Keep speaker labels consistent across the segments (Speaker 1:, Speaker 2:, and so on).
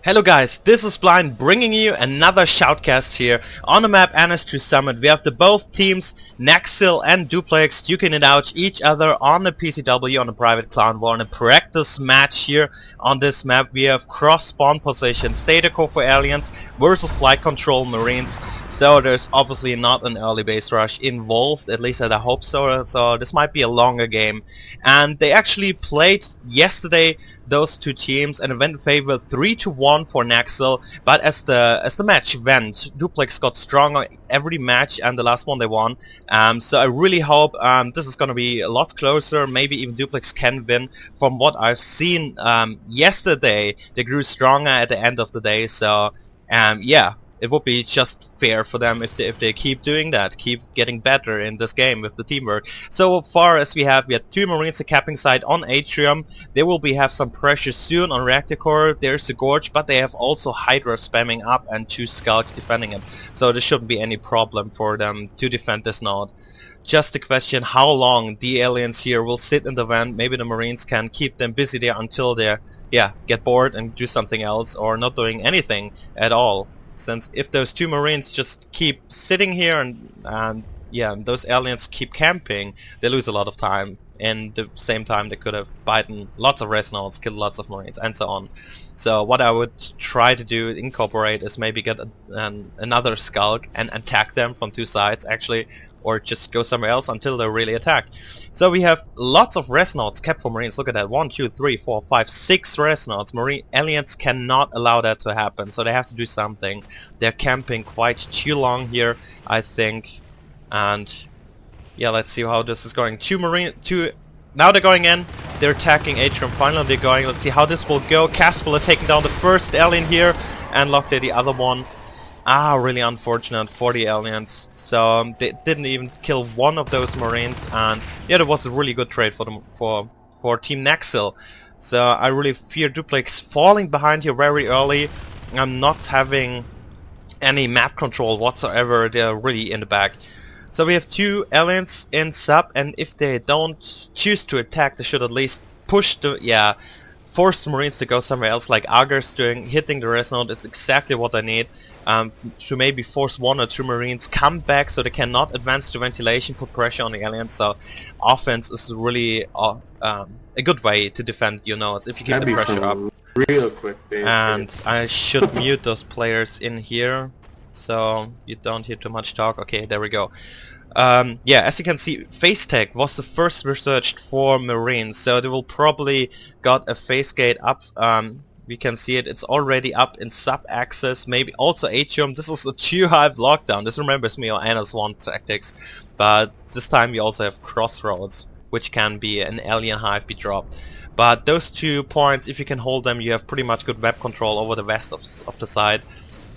Speaker 1: Hello guys, this is Blind bringing you another shoutcast here on the map NS2 Summit. We have the both teams, Nexzil and Duplex, duking it out each other on the PCW on a private clan war in a practice match here on this map. We have cross spawn positions, data core for aliens versus flight control marines. So there's obviously not an early base rush involved, at least I hope so. So this might be a longer game. And they actually played yesterday, those two teams, and it went in favor 3-1 for Nexzil. But as the match went, Duplex got stronger every match, and the last one they won. So I really hope this is gonna be a lot closer. Maybe even Duplex can win. From what I've seen yesterday, they grew stronger at the end of the day. So yeah. It would be just fair for them if they keep doing that, keep getting better in this game with the teamwork. So far as we have two Marines at capping site on Atrium. They will have some pressure soon on Reactor Core. There's the Gorge, but they have also Hydra spamming up and two Skulks defending it. So there shouldn't be any problem for them to defend this node. Just a question how long the aliens here will sit in the vent. Maybe the Marines can keep them busy there until they get bored and do something else, or not doing anything at all. Since if those two Marines just keep sitting here and those aliens keep camping, they lose a lot of time. And the same time they could have bitten lots of res nodes, killed lots of Marines, and so on. So what I would try to do, incorporate, is maybe get another Skulk and attack them from two sides actually, or just go somewhere else until they're really attacked. So we have lots of res nodes kept for Marines. Look at that, 1, 2, 3, 4, 5, 6 res nodes. Marine aliens cannot allow that to happen, so they have to do something. They're camping quite too long here, I think. And yeah, let's see how this is going. Now they're going in. They're attacking Atrium. Finally they're going. Let's see how this will go. Casper taking down the first alien here, and Locklear the other one. Really unfortunate for the aliens. So they didn't even kill one of those Marines, and yeah, that was a really good trade for them for Team Nexzil. So I really fear Duplex falling behind here very early. I'm not having any map control whatsoever. They're really in the back. So we have two aliens in sub, and if they don't choose to attack, they should at least push force the Marines to go somewhere else, like Agar's doing. Hitting the res node is exactly what I need, to maybe force 1 or 2 Marines come back so they cannot advance to ventilation, put pressure on the aliens. So offense is really a good way to defend your nodes if you keep the pressure up.
Speaker 2: Real quick base.
Speaker 1: And I should mute those players in here so you don't hear too much talk. Okay, there we go. Yeah, as you can see, phase tech was the first researched for Marines, so they will probably got a phase gate up. We can see it's already up in sub-axis, maybe also Atrium. This is a 2-hive lockdown. This remembers me on NS1 tactics, but this time we also have Crossroads, which can be an alien hive be dropped. But those 2 points, if you can hold them, you have pretty much good web control over the west of the side.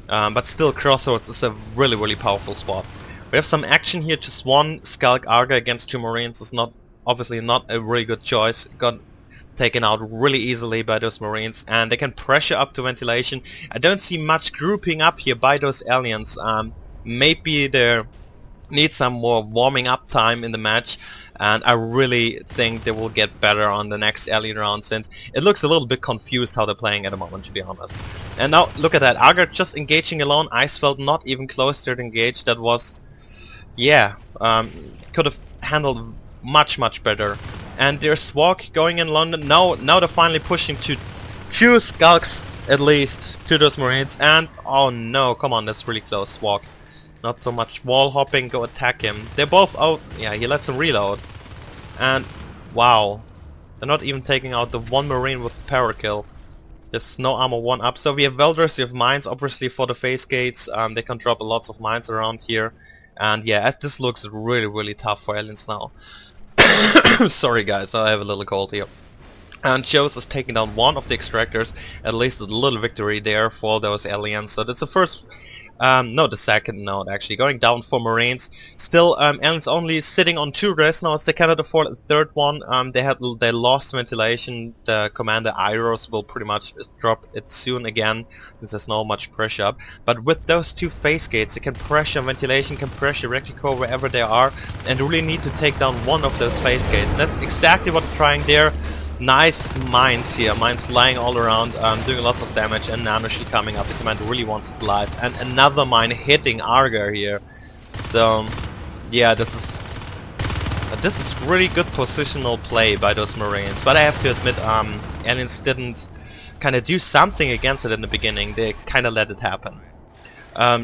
Speaker 1: But still, Crossroads is a really powerful spot. We have some action here. Just 1 Skulk Arga against 2 Marines is obviously not a really good choice. Got taken out really easily by those Marines, and they can pressure up to ventilation. I don't see much grouping up here by those aliens. Maybe they need some more warming up time in the match, and I really think they will get better on the next alien round, since it looks a little bit confused how they're playing at the moment, to be honest. And now look at that, Agar just engaging alone. Icefeld not even close to engage. That was could have handled much better. And there's Swag going in London. Now they're finally pushing to 2 Skulks at least to those Marines. And oh no, come on, that's really close. Swag, not so much wall hopping, go attack him. They're both out. Yeah, he lets him reload. And wow, they're not even taking out the 1 Marine with power kill. There's no armor 1 up. So we have Welders, we have mines obviously for the phase gates. They can drop lots of mines around here. And yeah, as this looks really tough for aliens now. Sorry guys, I have a little cold here. And Joes is taking down 1 of the extractors. At least a little victory there for those aliens. So that's the first, no, the second node actually, going down for Marines. Still, aliens only sitting on 2 res nodes. They cannot afford a third one. They lost ventilation. The commander Iros will pretty much drop it soon again, since there's no much pressure up. But with those 2 phase gates, they can pressure ventilation, can pressure Recticore wherever they are, and really need to take down 1 of those phase gates. That's exactly what they're trying there. Nice mines here, mines lying all around, doing lots of damage, and nano shield coming up. The commander really wants his life, and another mine hitting Arga here. So yeah, this is really good positional play by those Marines. But I have to admit, aliens didn't kind of do something against it in the beginning. They kind of let it happen.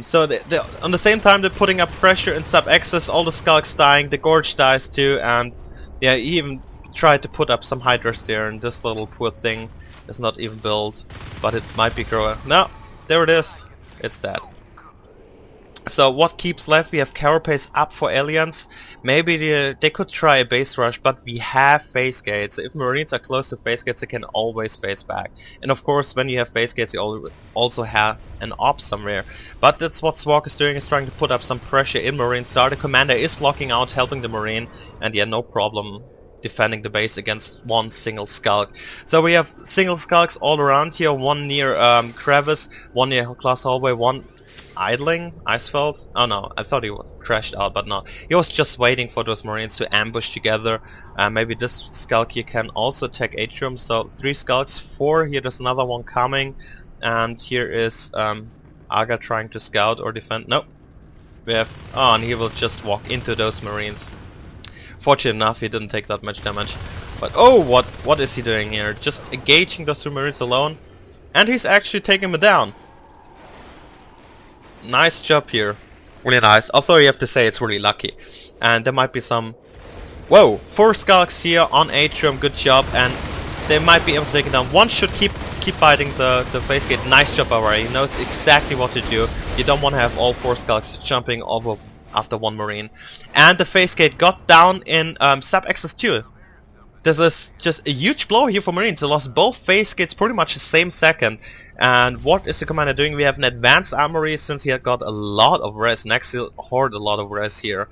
Speaker 1: So on the same time they're putting up pressure in sub-axis, all the Skulks dying, the Gorge dies too, and yeah, he even tried to put up some Hydras there, and this little poor thing is not even built, but it might be growing. No, there it is, it's dead. So what keeps left? We have Carapace up for Aliens. Maybe they could try a base rush, but we have phase gates. So if Marines are close to phase gates, they can always phase back. And of course, when you have phase gates, you also have an op somewhere. But that's what Swag is doing, is trying to put up some pressure in Marine Star. The commander is locking out, helping the Marine, and yeah, no problem defending the base against one single Skulk. So we have single Skulks all around here, one near Crevice, one near Glass Hallway, one idling, Icefeld. Oh no, I thought he crashed out, but no. He was just waiting for those Marines to ambush together. Maybe this Skulk here can also attack Atrium. So 3 Skulks, 4. Here there's another one coming. And here is Aga trying to scout or defend. Nope. We have... Oh, and he will just walk into those Marines. Fortunate enough, he didn't take that much damage. But oh, what is he doing here? Just engaging those 2 Marines alone. And he's actually taking them down. Nice job here, really nice, although you have to say it's really lucky. And there might be some... Whoa, 4 Skulks here on Atrium, good job, and they might be able to take it down. One should keep fighting the phase gate. Nice job already, he knows exactly what to do. You don't want to have all 4 Skulks jumping over after one Marine. And the phase gate got down in sub-axis too. This is just a huge blow here for Marines. They lost both phase gates pretty much the same second. And what is the commander doing? We have an advanced armory, since he had got a lot of res. Nexzil hoard a lot of res here.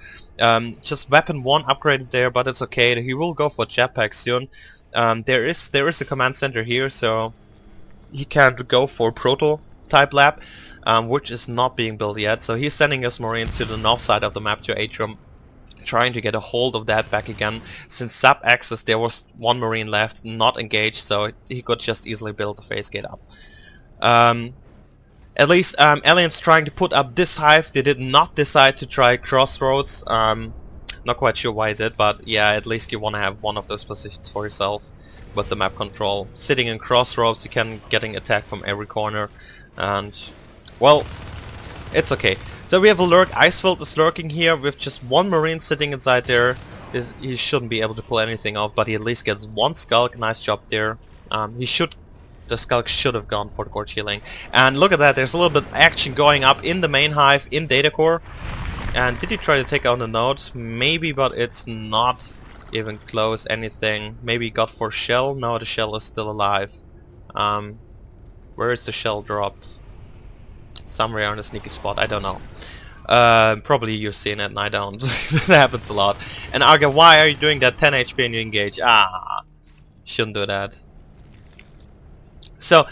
Speaker 1: Just weapon 1 upgraded there, but it's okay. He will go for jetpack soon. There is a command center here, so he can't go for prototype lab, which is not being built yet. So he's sending his Marines to the north side of the map, to Atrium, trying to get a hold of that back again. Since sub-axis there was 1 Marine left, not engaged, so he could just easily build the phase gate up. At least Aliens trying to put up this hive. They did not decide to try Crossroads. Not quite sure why they did, but yeah, at least you want to have one of those positions for yourself with the map control. Sitting in Crossroads, you can getting attacked from every corner, and well, it's okay. So we have a lurk. Icefeld is lurking here with just 1 Marine sitting inside there. He shouldn't be able to pull anything off, but he at least gets 1 Skulk. Nice job there. The Skulk should have gone for the Gorge healing. And look at that, there's a little bit of action going up in the main hive, in data core. And did he try to take out the node? Maybe, but it's not even close anything. Maybe he got for shell? No, the shell is still alive. Where is the shell dropped? Somewhere on a sneaky spot, I don't know. Probably you've seen it and I don't. That happens a lot. And Arga, why are you doing that? 10 HP and you engage? Shouldn't do that. So,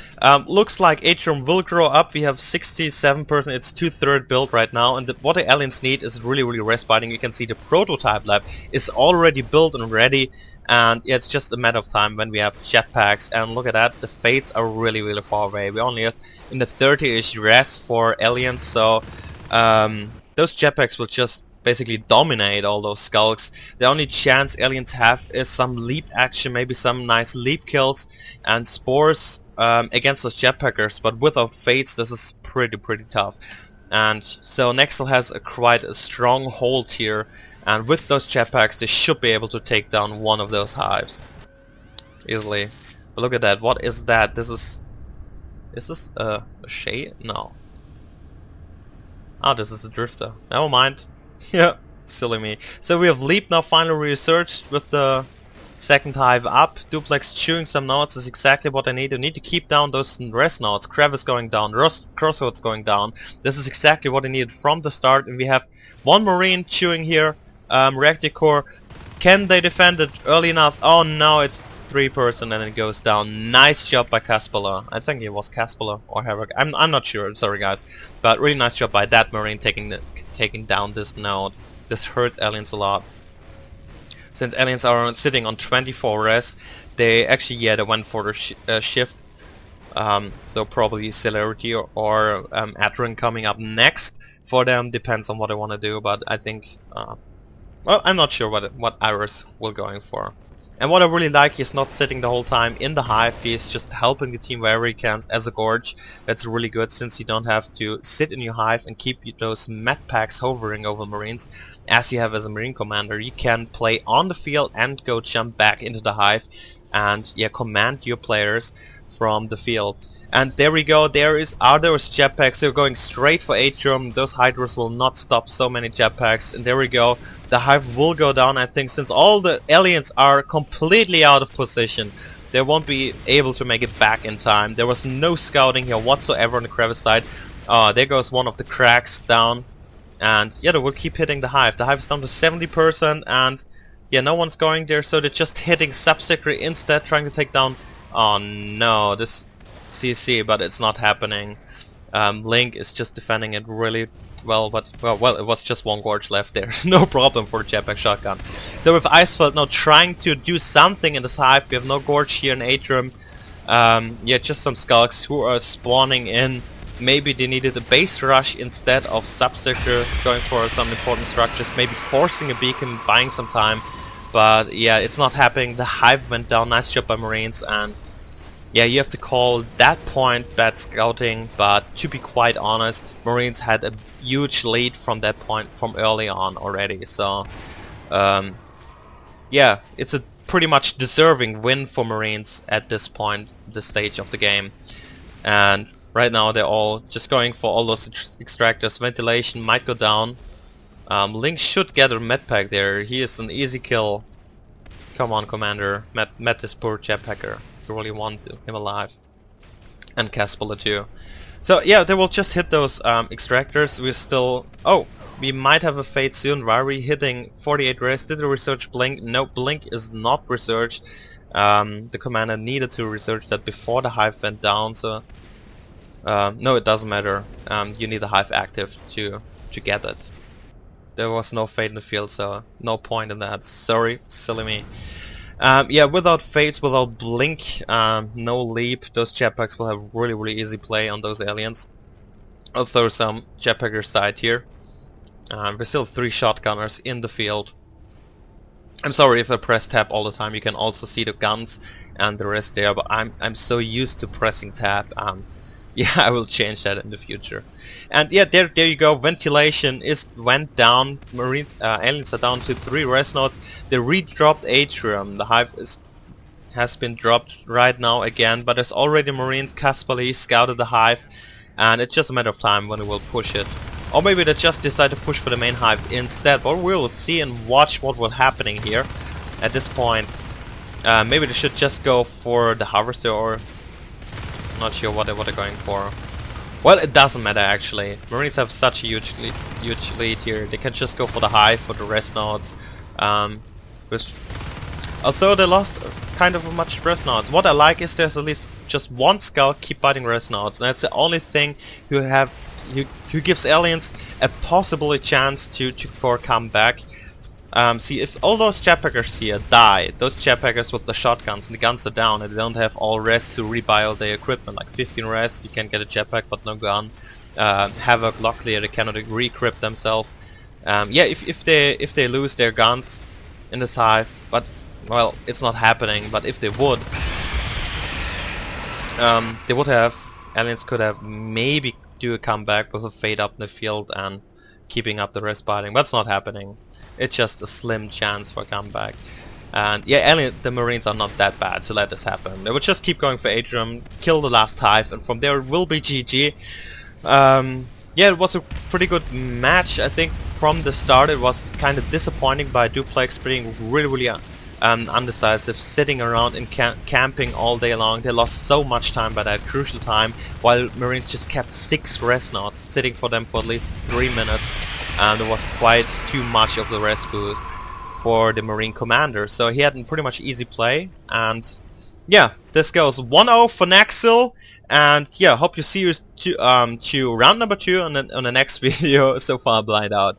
Speaker 1: looks like Atrium will grow up. We have 67%, it's 2/3 built right now, and what the aliens need is really res binding. You can see the prototype lab is already built and ready, and yeah, it's just a matter of time when we have jetpacks. And look at that, the fates are really far away. We only have in the 30-ish res for aliens, so those jetpacks will just basically dominate all those Skulks. The only chance aliens have is some leap action, maybe some nice leap kills and spores against those jetpackers, but without fates this is pretty tough. And so Nexzil has quite a strong hold here, and with those jetpacks they should be able to take down one of those hives easily. But look at that, what is that? Is this a shade? No. Oh, this is a drifter. Never mind. Yeah, silly me. So we have Leap now finally researched with the second hive up. Duplex chewing some nodes is exactly what I need. I need to keep down those rest nodes. Crevice going down, Crossroads going down. This is exactly what I needed from the start. And we have 1 Marine chewing here. Reactor core. Can they defend it early enough? Oh no, it's 3 person and it goes down. Nice job by Kaspeler. I think it was Kaspeler or Havoc. I'm not sure. Sorry guys, but really nice job by that Marine taking down this node. This hurts aliens a lot. Since aliens are sitting on 24 res, They actually, yeah, they went for the shift. So probably Celerity or Adren coming up next for them. Depends on what they want to do, but I think, well, I'm not sure what Iris will going for. And what I really like, he's not sitting the whole time in the hive, he's just helping the team wherever he can as a Gorge. That's really good, since you don't have to sit in your hive and keep those med packs hovering over Marines as you have as a Marine Commander. You can play on the field and go jump back into the hive and, yeah, command your players from the field. And there we go, are those jetpacks. They're going straight for Atrium. Those Hydras will not stop so many jetpacks. And there we go, the hive will go down, I think, since all the aliens are completely out of position. They won't be able to make it back in time. There was no scouting here whatsoever on the crevice side. There goes one of the cracks down. And yeah, they will keep hitting the hive. The hive is down to 70%, and yeah, no one's going there, so they're just hitting Sub-Secretary instead, trying to take down... Oh no, this CC, but it's not happening. Link is just defending it really well, but well, it was just one Gorge left there. No problem for the jetpack shotgun. So with Icefeld now trying to do something in this hive, we have no Gorge here in Atrium. Yeah, just some Skulks who are spawning in. Maybe they needed a base rush instead of Sub-Sector, going for some important structures, maybe forcing a beacon, buying some time. But yeah, it's not happening. The hive went down. Nice job by Marines, and yeah, you have to call that point bad scouting, but to be quite honest, Marines had a huge lead from that point from early on already. So yeah, it's a pretty much deserving win for Marines at this point, this stage of the game. And right now they're all just going for all those extractors. Ventilation might go down. Link should get a medpack there. He is an easy kill. Come on, Commander. Met this poor jetpacker. You really want him alive. And Caspola too. So yeah, they will just hit those extractors. We're still... Oh! We might have a fate soon. Why are we hitting 48 res? Did the research Blink? No, Blink is not researched. The Commander needed to research that before the hive went down, so... no, it doesn't matter. You need the hive active to get it. There was no fate in the field, so no point in that. Sorry, silly me. Yeah, without fates, without Blink, no leap, those jetpacks will have really easy play on those aliens. I'll throw some jetpacker side here. There's still 3 shotgunners in the field. I'm sorry if I press tab all the time. You can also see the guns and the rest there, but I'm so used to pressing tab. Yeah, I will change that in the future. And yeah, there you go. Ventilation went down. Marines, aliens are down to 3 res nodes. They re-dropped Atrium. The hive has been dropped right now again, but there's already Marines. Kasperly scouted the hive, and it's just a matter of time when they will push it. Or maybe they just decide to push for the main hive instead. But we will see and watch what will happening here. At this point, maybe they should just go for the harvester, or not sure what they're going for. Well, it doesn't matter actually. Marines have such a huge lead here. They can just go for the hive, for the rest nodes. Although they lost kind of much rest nodes. What I like is there's at least just one scout keep biting rest nodes. And that's the only thing who gives aliens a possible chance for a comeback. See, if all those jetpackers here die, those jetpackers with the shotguns and the guns are down and they don't have all res to rebuy all their equipment, like 15 res, you can get a jetpack but no gun. Havoc, luckily they cannot re-equip themselves. Yeah, if they lose their guns in this hive, but well, it's not happening, but if they would have, aliens could have maybe do a comeback with a fade up in the field and keeping up the res biting, but it's not happening. It's just a slim chance for a comeback. And yeah, the Marines are not that bad to let this happen. They will just keep going for Atrium, kill the last hive, and from there it will be GG. Yeah, it was a pretty good match. I think from the start it was kind of disappointing by Duplex being really undecisive, sitting around and camping all day long. They lost so much time by that crucial time, while Marines just kept 6 res nodes, sitting for them for at least 3 minutes. And there was quite too much of the res boost for the Marine Commander, so he had a pretty much easy play. And yeah, this goes 1-0 for Nexzil, and yeah, hope you see you to round number 2 on the next video. So far, blind out.